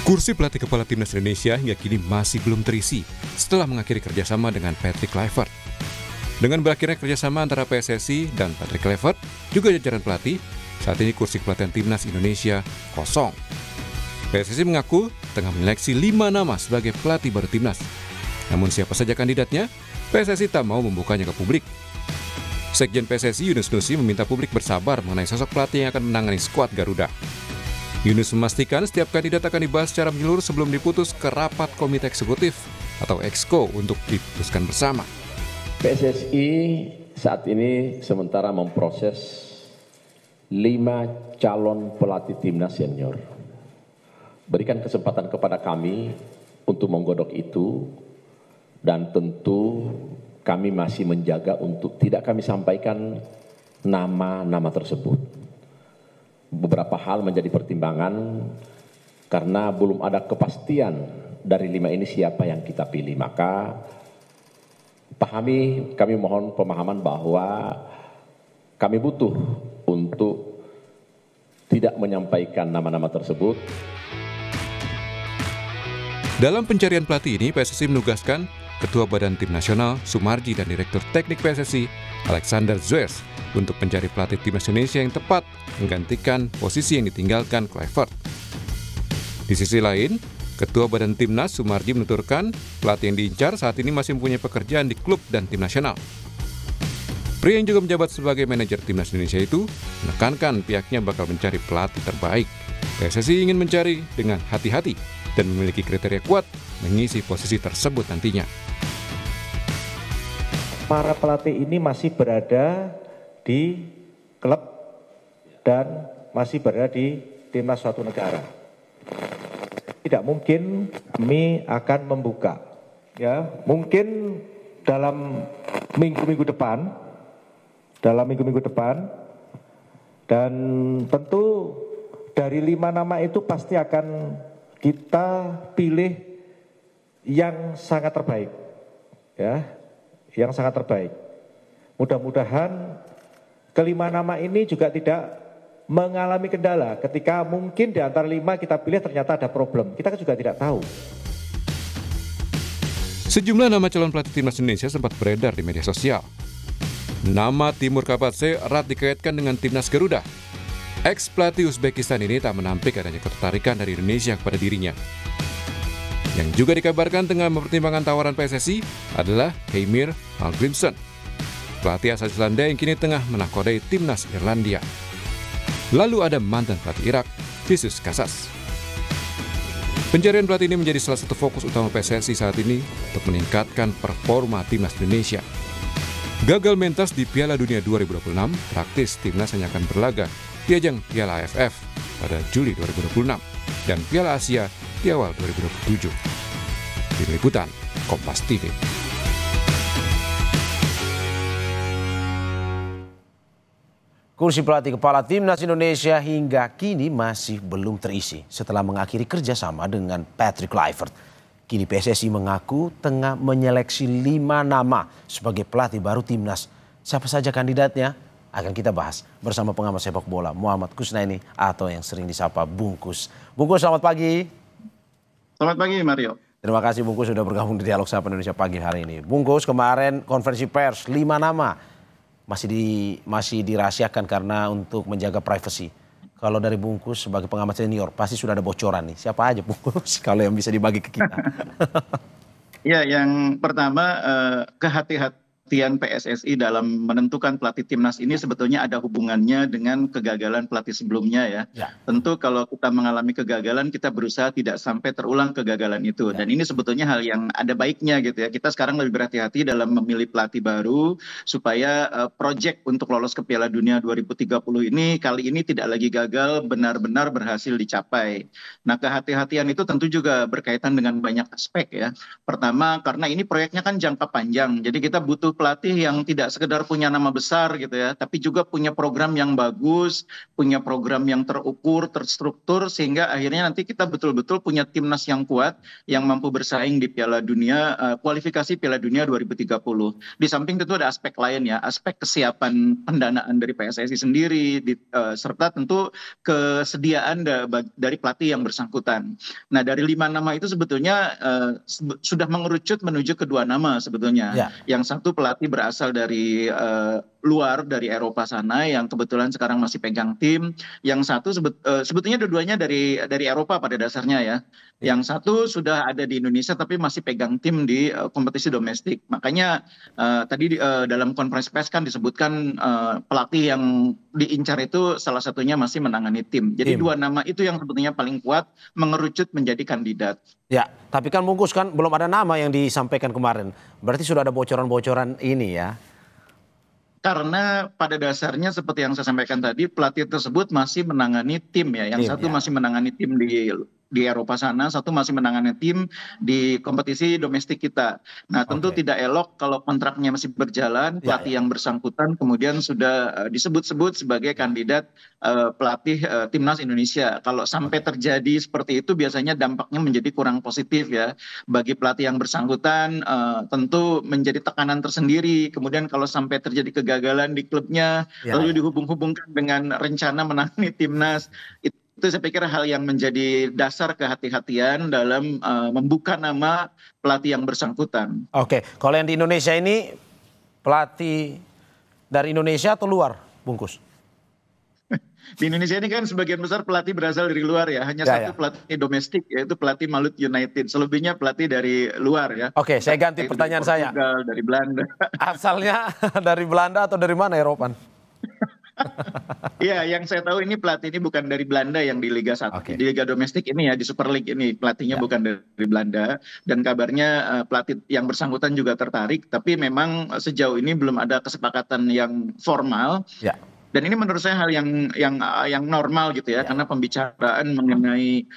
Kursi pelatih kepala timnas Indonesia hingga kini masih belum terisi setelah mengakhiri kerjasama dengan Patrick Kluivert. Dengan berakhirnya kerjasama antara PSSI dan Patrick Kluivert, juga jajaran pelatih, saat ini kursi pelatihan timnas Indonesia kosong. PSSI mengaku tengah menyeleksi 5 nama sebagai pelatih baru timnas. Namun siapa saja kandidatnya, PSSI tak mau membukanya ke publik. Sekjen PSSI Yunus Nusi meminta publik bersabar mengenai sosok pelatih yang akan menangani skuad Garuda. Yunus memastikan setiap kandidat akan dibahas secara menyeluruh sebelum diputus ke rapat komite eksekutif atau Exco untuk diputuskan bersama. PSSI saat ini sementara memproses 5 calon pelatih timnas senior. Berikan kesempatan kepada kami untuk menggodok itu, dan tentu kami masih menjaga untuk tidak kami sampaikan nama-nama tersebut. Beberapa hal menjadi pertimbangan karena belum ada kepastian dari 5 ini siapa yang kita pilih. Maka kami mohon pemahaman bahwa kami butuh untuk tidak menyampaikan nama-nama tersebut. Dalam pencarian pelatih ini, PSSI menugaskan Ketua Badan Tim Nasional Sumarji dan Direktur Teknik PSSI Alexander Zouers untuk mencari pelatih timnas Indonesia yang tepat menggantikan posisi yang ditinggalkan Kluivert. Di sisi lain, Ketua Badan Timnas Sumarji menuturkan pelatih yang diincar saat ini masih mempunyai pekerjaan di klub dan tim nasional. Pria yang juga menjabat sebagai manajer timnas Indonesia itu menekankan pihaknya bakal mencari pelatih terbaik. PSSI ingin mencari dengan hati-hati dan memiliki kriteria kuat mengisi posisi tersebut nantinya. Para pelatih ini masih berada di klub dan masih berada di timnas suatu negara. Tidak mungkin kami akan membuka, ya mungkin dalam minggu-minggu depan, dan tentu dari 5 nama itu pasti akan kita pilih yang sangat terbaik, ya, yang sangat terbaik. Mudah-mudahan kelima nama ini juga tidak mengalami kendala ketika mungkin di antara 5 kita pilih ternyata ada problem. Kita juga tidak tahu. Sejumlah nama calon pelatih timnas Indonesia sempat beredar di media sosial. Nama Timur Kapadze erat dikaitkan dengan timnas Garuda. Ex-pelatih Uzbekistan ini tak menampik adanya ketertarikan dari Indonesia kepada dirinya. Yang juga dikabarkan tengah mempertimbangkan tawaran PSSI adalah Heimir Hallgrímsson, pelatih asal Belanda yang kini tengah menakodai timnas Irlandia. Lalu ada mantan pelatih Irak, Visus Kasas. Pencarian pelatih ini menjadi salah satu fokus utama PSSI saat ini untuk meningkatkan performa timnas Indonesia. Gagal mentas di Piala Dunia 2026, praktis timnas hanya akan berlaga di ajang Piala AFF pada Juli 2026 dan Piala Asia di awal 2027. Tim Liputan, Kompas TV. Kursi pelatih kepala timnas Indonesia hingga kini masih belum terisi setelah mengakhiri kerjasama dengan Patrick Kluivert. Kini PSSI mengaku tengah menyeleksi 5 nama sebagai pelatih baru timnas. Siapa saja kandidatnya? Akan kita bahas bersama pengamat sepak bola Muhammad Kusnaini atau yang sering disapa Bungkus. Bungkus, selamat pagi. Selamat pagi Mario. Terima kasih Bungkus sudah bergabung di Dialog Sapa Indonesia pagi hari ini. Bungkus, kemarin konferensi pers 5 nama masih dirahasiakan karena untuk menjaga privasi. Kalau dari Bungkus sebagai pengamat senior pasti sudah ada bocoran nih. Siapa aja Bungkus kalau yang bisa dibagi ke kita? Ya, yang pertama kehati-hatian PSSI dalam menentukan pelatih timnas ini sebetulnya ada hubungannya dengan kegagalan pelatih sebelumnya ya. Tentu kalau kita mengalami kegagalan kita berusaha tidak sampai terulang kegagalan itu. Dan ini sebetulnya hal yang ada baiknya gitu ya. Kita sekarang lebih berhati-hati dalam memilih pelatih baru supaya proyek untuk lolos ke Piala Dunia 2030 ini kali ini tidak lagi gagal, benar-benar berhasil dicapai. Nah, kehati-hatian itu tentu juga berkaitan dengan banyak aspek ya. Pertama, karena ini proyeknya kan jangka panjang. Jadi kita butuh pelatih yang tidak sekedar punya nama besar gitu ya, tapi juga punya program yang bagus, punya program yang terukur, terstruktur, sehingga akhirnya nanti kita betul-betul punya timnas yang kuat, yang mampu bersaing di Piala Dunia, kualifikasi Piala Dunia 2030. Di samping tentu ada aspek lain ya, aspek kesiapan pendanaan dari PSSI sendiri, serta tentu kesediaan dari pelatih yang bersangkutan. Nah, dari 5 nama itu sebetulnya sudah mengerucut menuju kedua nama sebetulnya. Ya. Yang satu pelatih berasal dari luar, dari Eropa sana, yang kebetulan sekarang masih pegang tim. Yang satu sebetulnya dua-duanya dari Eropa pada dasarnya ya. Yang satu sudah ada di Indonesia tapi masih pegang tim di kompetisi domestik. Makanya tadi dalam konferensi pers kan disebutkan pelatih yang diincar itu salah satunya masih menangani tim. Jadi dua nama itu yang sebetulnya paling kuat mengerucut menjadi kandidat. Ya, tapi kan bungkus kan belum ada nama yang disampaikan kemarin. Berarti sudah ada bocoran-bocoran ini ya. Karena pada dasarnya seperti yang saya sampaikan tadi, pelatih tersebut masih menangani tim ya. Yang satu masih menangani tim di Eropa sana, satu masih menangani tim di kompetisi domestik kita. Nah, tentu tidak elok kalau kontraknya masih berjalan, pelatih yang bersangkutan kemudian sudah disebut-sebut sebagai kandidat pelatih timnas Indonesia. Kalau sampai terjadi seperti itu, biasanya dampaknya menjadi kurang positif ya bagi pelatih yang bersangkutan. Tentu menjadi tekanan tersendiri. Kemudian kalau sampai terjadi kegagalan di klubnya, lalu dihubung-hubungkan dengan rencana menangani timnas, itu saya pikir hal yang menjadi dasar kehati-hatian dalam membuka nama pelatih yang bersangkutan. Oke, kalau yang di Indonesia ini pelatih dari Indonesia atau luar, bungkus? Di Indonesia ini kan sebagian besar pelatih berasal dari luar ya, hanya satu pelatih domestik yaitu pelatih Malut United, selebihnya pelatih dari luar ya. Oke, saya ganti pertanyaan saya. Dari Belanda. Asalnya dari Belanda atau dari mana ya, Ropan? Iya, yang saya tahu ini pelatih ini bukan dari Belanda yang di Liga 1. Di Liga domestik ini ya, di Super League ini pelatihnya bukan dari Belanda. Dan kabarnya pelatih yang bersangkutan juga tertarik, tapi memang sejauh ini belum ada kesepakatan yang formal. Dan ini menurut saya hal yang normal gitu ya, karena pembicaraan mengenai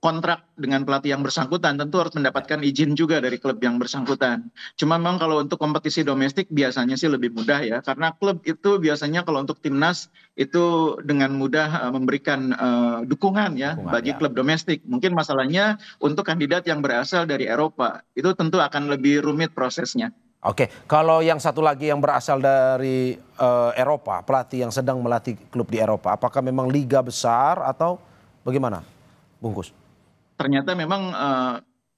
kontrak dengan pelatih yang bersangkutan tentu harus mendapatkan izin juga dari klub yang bersangkutan. Cuma memang kalau untuk kompetisi domestik biasanya sih lebih mudah ya, karena klub itu biasanya kalau untuk timnas itu dengan mudah memberikan dukungan ya bagi klub domestik. Mungkin masalahnya untuk kandidat yang berasal dari Eropa itu tentu akan lebih rumit prosesnya. Oke, kalau yang satu lagi yang berasal dari Eropa, pelatih yang sedang melatih klub di Eropa, apakah memang liga besar atau bagaimana, bungkus? Ternyata memang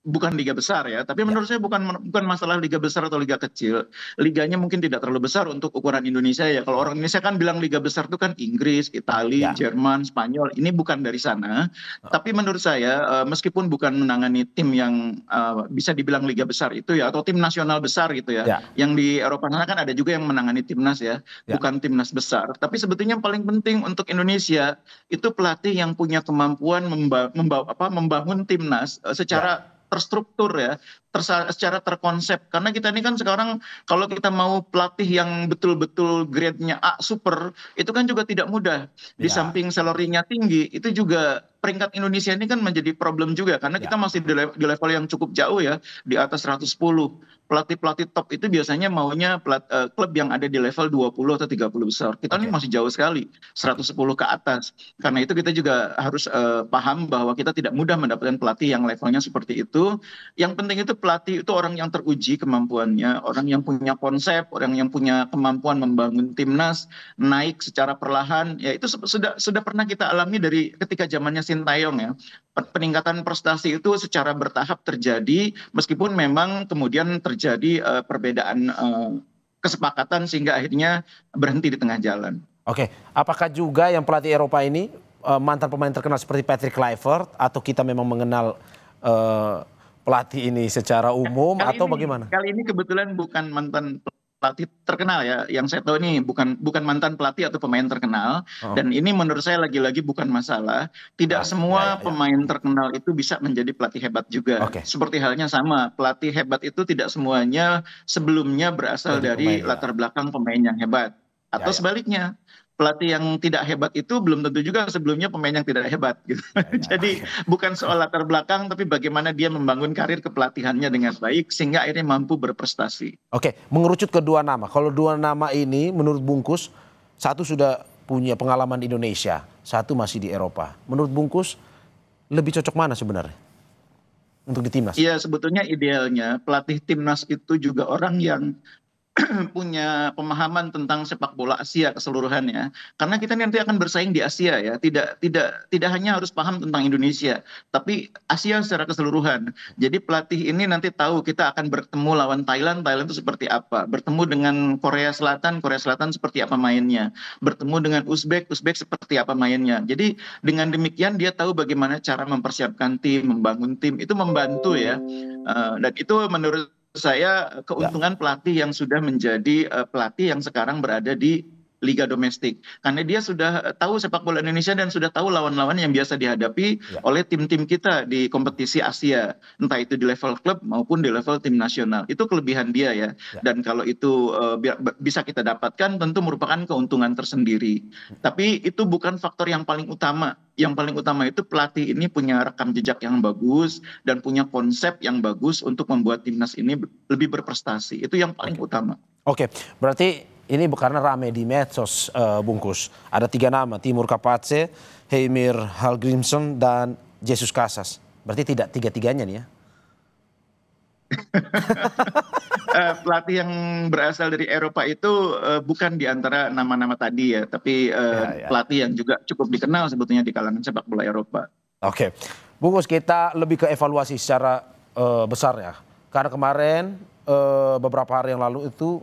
bukan liga besar ya, tapi menurut saya bukan masalah liga besar atau liga kecil. Liganya mungkin tidak terlalu besar untuk ukuran Indonesia ya. Kalau orang Indonesia kan bilang liga besar itu kan Inggris, Italia, Jerman, Spanyol. Ini bukan dari sana. Tapi menurut saya meskipun bukan menangani tim yang bisa dibilang liga besar itu ya, atau tim nasional besar gitu ya. Yang di Eropa sana kan ada juga yang menangani timnas ya, bukan timnas besar. Tapi sebetulnya yang paling penting untuk Indonesia itu pelatih yang punya kemampuan membangun timnas secara terstruktur ya, secara terkonsep. Karena kita ini kan sekarang kalau kita mau pelatih yang betul-betul grade-nya A super, itu kan juga tidak mudah. Di samping salary-nya tinggi, itu juga peringkat Indonesia ini kan menjadi problem juga. Karena kita masih di level yang cukup jauh ya, di atas 110. Pelatih-pelatih top itu biasanya maunya klub yang ada di level 20 atau 30 besar. Kita ini masih jauh sekali, 110 ke atas. Karena itu kita juga harus paham bahwa kita tidak mudah mendapatkan pelatih yang levelnya seperti itu. Yang penting itu pelatih itu orang yang teruji kemampuannya, orang yang punya konsep, orang yang punya kemampuan membangun timnas, naik secara perlahan. Ya itu sudah pernah kita alami dari ketika zamannya Sintayong ya. Peningkatan prestasi itu secara bertahap terjadi, meskipun memang kemudian terjadi perbedaan kesepakatan sehingga akhirnya berhenti di tengah jalan. Oke, apakah juga yang pelatih Eropa ini mantan pemain terkenal seperti Patrick Kluivert, atau kita memang mengenal pelatih ini secara umum atau bagaimana? Kali ini kebetulan bukan mantan pelatih terkenal ya, yang saya tahu ini bukan mantan pelatih atau pemain terkenal. Dan ini menurut saya lagi-lagi bukan masalah. Tidak semua pemain terkenal itu bisa menjadi pelatih hebat juga. Seperti halnya sama, pelatih hebat itu tidak semuanya sebelumnya berasal dari latar belakang pemain yang hebat. Atau sebaliknya, pelatih yang tidak hebat itu belum tentu juga sebelumnya pemain yang tidak hebat gitu. Jadi bukan soal latar belakang tapi bagaimana dia membangun karir kepelatihannya dengan baik sehingga akhirnya mampu berprestasi. Oke, mengerucut ke dua nama. Kalau dua nama ini menurut Bungkus, satu sudah punya pengalaman di Indonesia, satu masih di Eropa. Menurut Bungkus lebih cocok mana sebenarnya untuk di timnas? Iya, sebetulnya idealnya pelatih timnas itu juga orang yang punya pemahaman tentang sepak bola Asia keseluruhannya. Karena kita nanti akan bersaing di Asia ya, tidak hanya harus paham tentang Indonesia, tapi Asia secara keseluruhan. Jadi pelatih ini nanti tahu kita akan bertemu lawan Thailand, Thailand itu seperti apa. Bertemu dengan Korea Selatan seperti apa mainnya. Bertemu dengan Uzbek seperti apa mainnya. Jadi dengan demikian dia tahu bagaimana cara mempersiapkan tim, membangun tim, itu membantu ya. Dan itu menurut saya keuntungan pelatih yang sudah menjadi pelatih yang sekarang berada di liga domestik. Karena dia sudah tahu sepak bola Indonesia dan sudah tahu lawan-lawan yang biasa dihadapi oleh tim-tim kita di kompetisi Asia. Entah itu di level klub maupun di level tim nasional. Itu kelebihan dia ya. Dan kalau itu bisa kita dapatkan tentu merupakan keuntungan tersendiri. Tapi itu bukan faktor yang paling utama. Yang paling utama itu pelatih ini punya rekam jejak yang bagus dan punya konsep yang bagus untuk membuat timnas ini lebih berprestasi. Itu yang paling utama. Oke, berarti ini karena rame di medsos, Bungkus. Ada 3 nama, Timur Kapatse, Heimir Hallgrímsson, dan Jesus Casas. Berarti tidak tiga-tiganya nih ya? Pelatih yang berasal dari Eropa itu bukan di antara nama-nama tadi ya, tapi pelatih yang juga cukup dikenal sebetulnya di kalangan sepak bola Eropa. Oke, Bungkus, kita lebih ke evaluasi secara besar ya. Karena kemarin beberapa hari yang lalu itu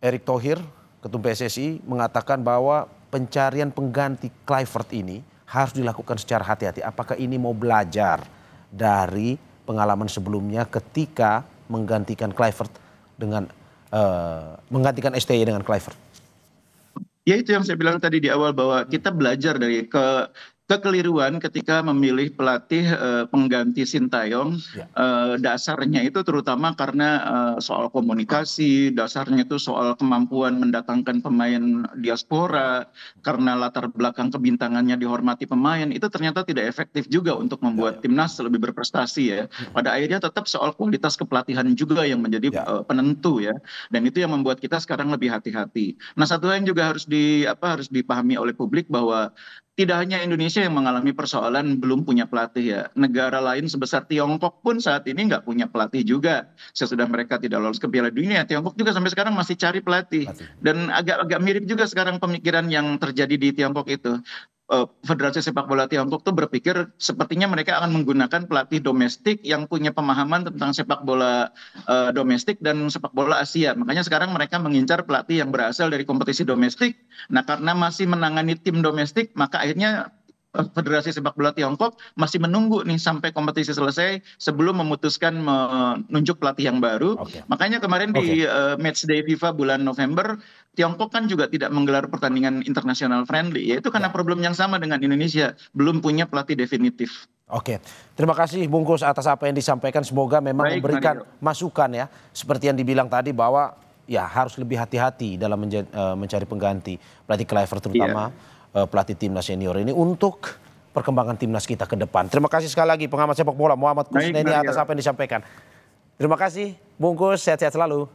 Erick Thohir, Ketum PSSI, mengatakan bahwa pencarian pengganti Kluivert ini harus dilakukan secara hati-hati. Apakah ini mau belajar dari pengalaman sebelumnya ketika menggantikan Kluivert dengan menggantikan STY dengan Kluivert? Ya itu yang saya bilang tadi di awal bahwa kita belajar dari kekeliruan ketika memilih pelatih pengganti Sintayong. Dasarnya itu terutama karena soal komunikasi, dasarnya itu soal kemampuan mendatangkan pemain diaspora, karena latar belakang kebintangannya dihormati pemain, itu ternyata tidak efektif juga untuk membuat timnas lebih berprestasi ya. Pada akhirnya tetap soal kualitas kepelatihan juga yang menjadi penentu ya. Dan itu yang membuat kita sekarang lebih hati-hati. Nah, satu hal yang juga harus dipahami oleh publik bahwa tidak hanya Indonesia yang mengalami persoalan belum punya pelatih ya. Negara lain sebesar Tiongkok pun saat ini nggak punya pelatih juga. Sesudah mereka tidak lolos ke Piala Dunia, Tiongkok juga sampai sekarang masih cari pelatih. Dan agak mirip juga sekarang pemikiran yang terjadi di Tiongkok itu. Federasi Sepak Bola Tiongkok tuh berpikir sepertinya mereka akan menggunakan pelatih domestik yang punya pemahaman tentang sepak bola domestik dan sepak bola Asia. Makanya sekarang mereka mengincar pelatih yang berasal dari kompetisi domestik. Nah, karena masih menangani tim domestik, maka akhirnya Federasi Sepak Bola Tiongkok masih menunggu nih sampai kompetisi selesai sebelum memutuskan menunjuk pelatih yang baru. Makanya kemarin di matchday FIFA bulan November, Tiongkok kan juga tidak menggelar pertandingan internasional friendly. Yaitu karena problem yang sama dengan Indonesia, belum punya pelatih definitif. Oke, terima kasih Bungkus atas apa yang disampaikan. Semoga memang memberikan masukan ya, seperti yang dibilang tadi bahwa ya harus lebih hati-hati dalam mencari pengganti pelatih Kluivert terutama. Pelatih timnas senior ini untuk perkembangan timnas kita ke depan. Terima kasih sekali lagi pengamat sepak bola Muhammad Kusneni atas apa yang disampaikan. Terima kasih Bungkus, sehat-sehat selalu.